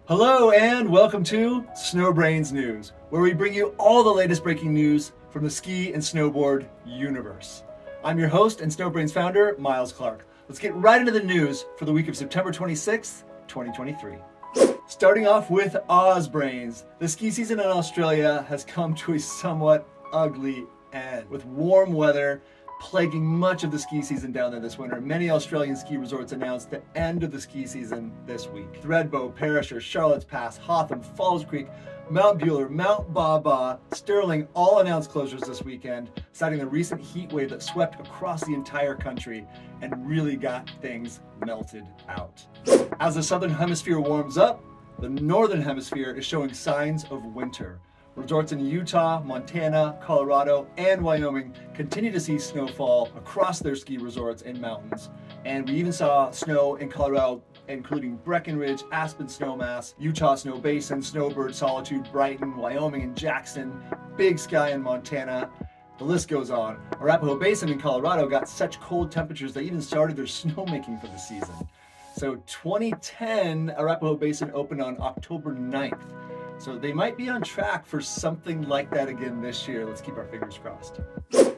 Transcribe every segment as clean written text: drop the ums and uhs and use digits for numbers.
Hello and welcome to SnowBrains News, where we bring you all the latest breaking news from the ski and snowboard universe. I'm your host and SnowBrains founder, Miles Clark. Let's get right into the news for the week of September 26th, 2023. Starting off with Ozbrains, the ski season in Australia has come to a somewhat ugly end, with warm weather plaguing much of the ski season down there this winter. Many Australian ski resorts announced the end of the ski season this week. Thredbo, Perisher, Charlotte's Pass, Hotham, Falls Creek, Mount Buller, Mount Baba, Stirling all announced closures this weekend, citing the recent heat wave that swept across the entire country and really got things melted out. As the southern hemisphere warms up, the northern hemisphere is showing signs of winter. Resorts in Utah, Montana, Colorado, and Wyoming continue to see snowfall across their ski resorts and mountains. And we even saw snow in Colorado, including Breckenridge, Aspen Snowmass, Utah Snow Basin, Snowbird, Solitude, Brighton, Wyoming and Jackson, Big Sky in Montana. The list goes on. Arapahoe Basin in Colorado got such cold temperatures they even started their snowmaking for the season. So 2010, Arapahoe Basin opened on October 9th. So they might be on track for something like that again this year. Let's keep our fingers crossed.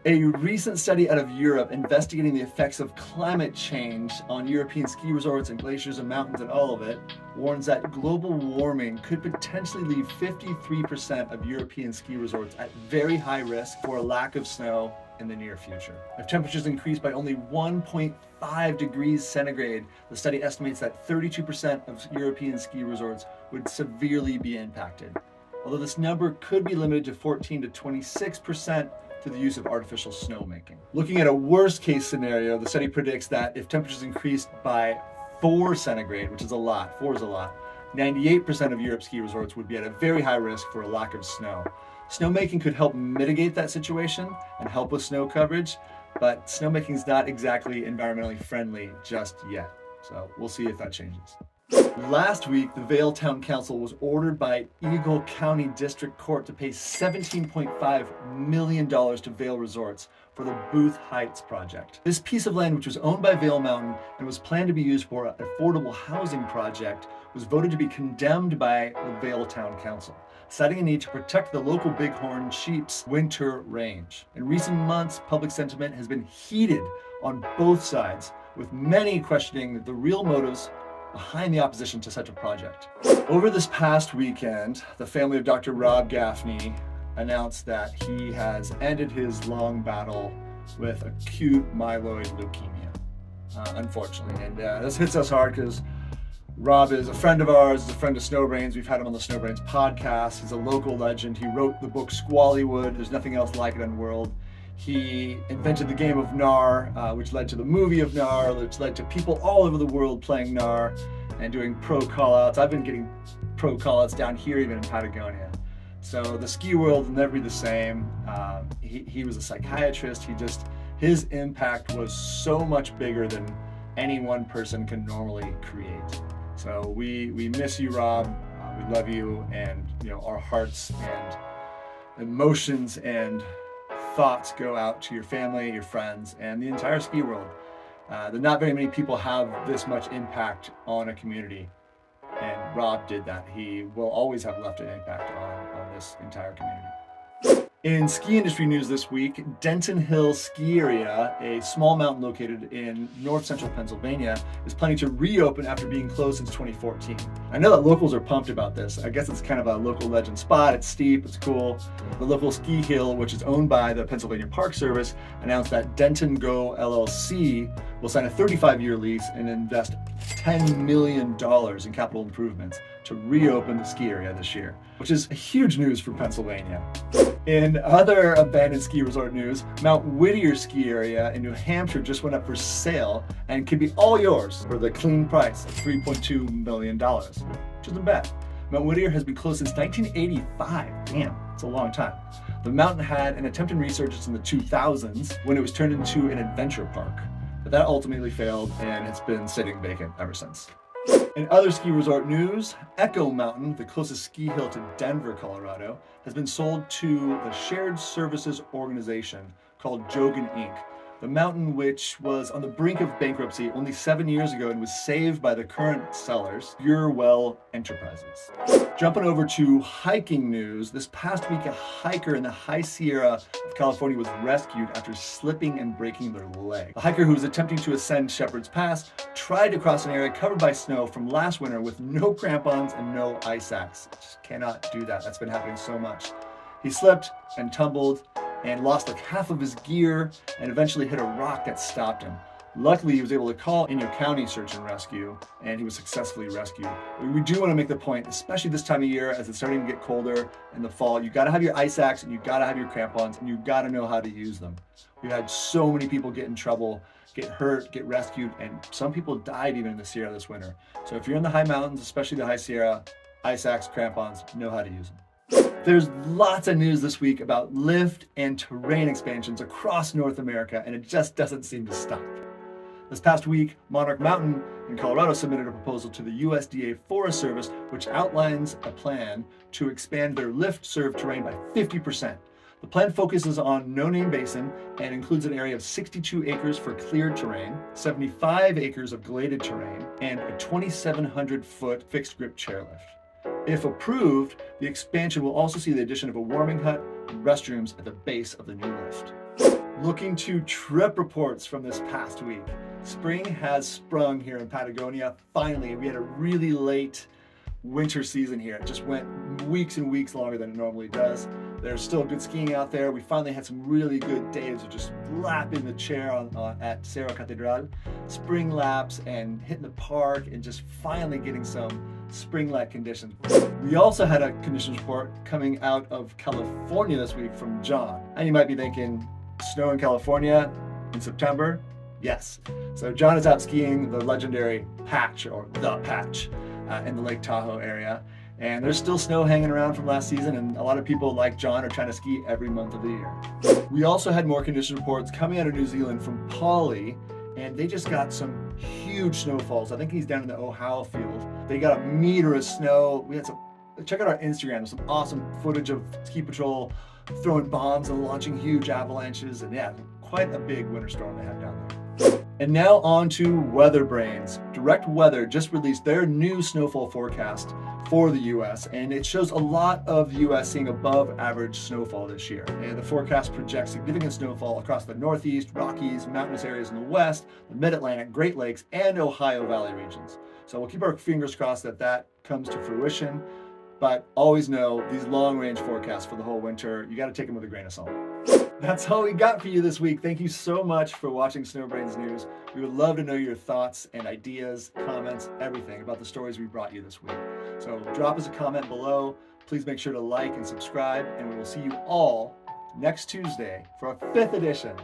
A recent study out of Europe investigating the effects of climate change on European ski resorts and glaciers and mountains and all of it warns that global warming could potentially leave 53% of European ski resorts at very high risk for a lack of snow in the near future. If temperatures increase by only 1.5 degrees centigrade, the study estimates that 32% of European ski resorts would severely be impacted. Although this number could be limited to 14 to 26% through the use of artificial snowmaking. Looking at a worst case scenario, the study predicts that if temperatures increased by 4 centigrade, which is a lot, 4 is a lot, 98% of Europe's ski resorts would be at a very high risk for a lack of snow. Snowmaking could help mitigate that situation and help with snow coverage, but snowmaking is not exactly environmentally friendly just yet. So we'll see if that changes. Last week, the Vail Town Council was ordered by Eagle County District Court to pay $17.5 million to Vail Resorts for the Booth Heights project. This piece of land, which was owned by Vail Mountain and was planned to be used for an affordable housing project, was voted to be condemned by the Vail Town Council, citing a need to protect the local bighorn sheep's winter range. In recent months, public sentiment has been heated on both sides, with many questioning the real motives behind the opposition to such a project. Over this past weekend, the family of Dr. Robb Gaffney announced that he has ended his long battle with acute myeloid leukemia, unfortunately. And this hits us hard because Robb is a friend of ours, is a friend of SnowBrains. We've had him on the SnowBrains podcast. He's a local legend. He wrote the book Squallywood. There's nothing else like it in the world. He invented the game of Nar, which led to the movie of Nar, which led to people all over the world playing Nar and doing pro call-outs. I've been getting pro call-outs down here, even in Patagonia. So the ski world will never be the same. He was a psychiatrist. His impact was so much bigger than any one person can normally create. So we miss you, Robb. We love you, and our hearts and emotions and thoughts go out to your family, your friends, and the entire ski world. Not very many people have this much impact on a community, and Robb did that. He will always have left an impact on this entire community. In ski industry news this week, Denton Hill ski area, a small mountain located in north central Pennsylvania, is planning to reopen after being closed since 2014. I know that locals are pumped about this. I guess it's kind of a local legend spot. It's steep, it's cool. The local ski hill, which is owned by the Pennsylvania Park Service, announced that Denton Go LLC will sign a 35-year lease and invest $10 million in capital improvements to reopen the ski area this year, which is huge news for Pennsylvania. In other abandoned ski resort news, Mount Whittier ski area in New Hampshire just went up for sale and could be all yours for the clean price of $3.2 million, which isn't bad. Mount Whittier has been closed since 1985. Damn, it's a long time. The mountain had an attempted resurgence in the 2000s when it was turned into an adventure park, but that ultimately failed and it's been sitting vacant ever since. In other ski resort news, Echo Mountain, the closest ski hill to Denver, Colorado, has been sold to the shared services organization called Jogan Inc., The mountain, which was on the brink of bankruptcy only 7 years ago and was saved by the current sellers, Well Enterprises. Jumping over to hiking news, this past week a hiker in the High Sierra of California was rescued after slipping and breaking their leg. A hiker who was attempting to ascend Shepherd's Pass tried to cross an area covered by snow from last winter with no crampons and no ice axe. Just cannot do that. That's been happening so much. He slipped and tumbled and lost like half of his gear and eventually hit a rock that stopped him. Luckily, he was able to call Inyo County Search and Rescue, and he was successfully rescued. We do want to make the point, especially this time of year as it's starting to get colder in the fall, you got to have your ice axe and you got to have your crampons and you got to know how to use them. We've had so many people get in trouble, get hurt, get rescued, and some people died even in the Sierra this winter. So if you're in the high mountains, especially the High Sierra, ice axe, crampons, know how to use them. There's lots of news this week about lift and terrain expansions across North America, and it just doesn't seem to stop. This past week, Monarch Mountain in Colorado submitted a proposal to the USDA Forest Service, which outlines a plan to expand their lift-served terrain by 50%. The plan focuses on No Name Basin and includes an area of 62 acres for cleared terrain, 75 acres of gladed terrain, and a 2,700-foot fixed grip chairlift. If approved, the expansion will also see the addition of a warming hut and restrooms at the base of the new lift. Looking to trip reports from this past week. Spring has sprung here in Patagonia. Finally, we had a really late winter season here. It just went weeks and weeks longer than it normally does. There's still good skiing out there. We finally had some really good days of just lapping the chair at Cerro Catedral, spring laps and hitting the park and just finally getting some spring-like conditions. We also had a conditions report coming out of California this week from John. And you might be thinking, snow in California in September? Yes. So John is out skiing the legendary patch, or the patch, in the Lake Tahoe area. And there's still snow hanging around from last season, and a lot of people like John are trying to ski every month of the year. We also had more condition reports coming out of New Zealand from Polly, and they just got some huge snowfalls. I think he's down in the Ohio field. They got a meter of snow. We had some, check out our Instagram, some awesome footage of Ski Patrol throwing bombs and launching huge avalanches, and yeah, quite a big winter storm they had down there. And now on to WeatherBrains. Direct Weather just released their new snowfall forecast for the U.S., and it shows a lot of the U.S. seeing above average snowfall this year. And the forecast projects significant snowfall across the Northeast, Rockies, mountainous areas in the West, the Mid-Atlantic, Great Lakes, and Ohio Valley regions. So we'll keep our fingers crossed that that comes to fruition, but always know these long-range forecasts for the whole winter, you got to take them with a grain of salt. That's all we got for you this week. Thank you so much for watching SnowBrains News. We would love to know your thoughts and ideas, comments, everything about the stories we brought you this week. So drop us a comment below. Please make sure to like and subscribe, and we will see you all next Tuesday for our 5th edition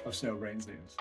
of SnowBrains News.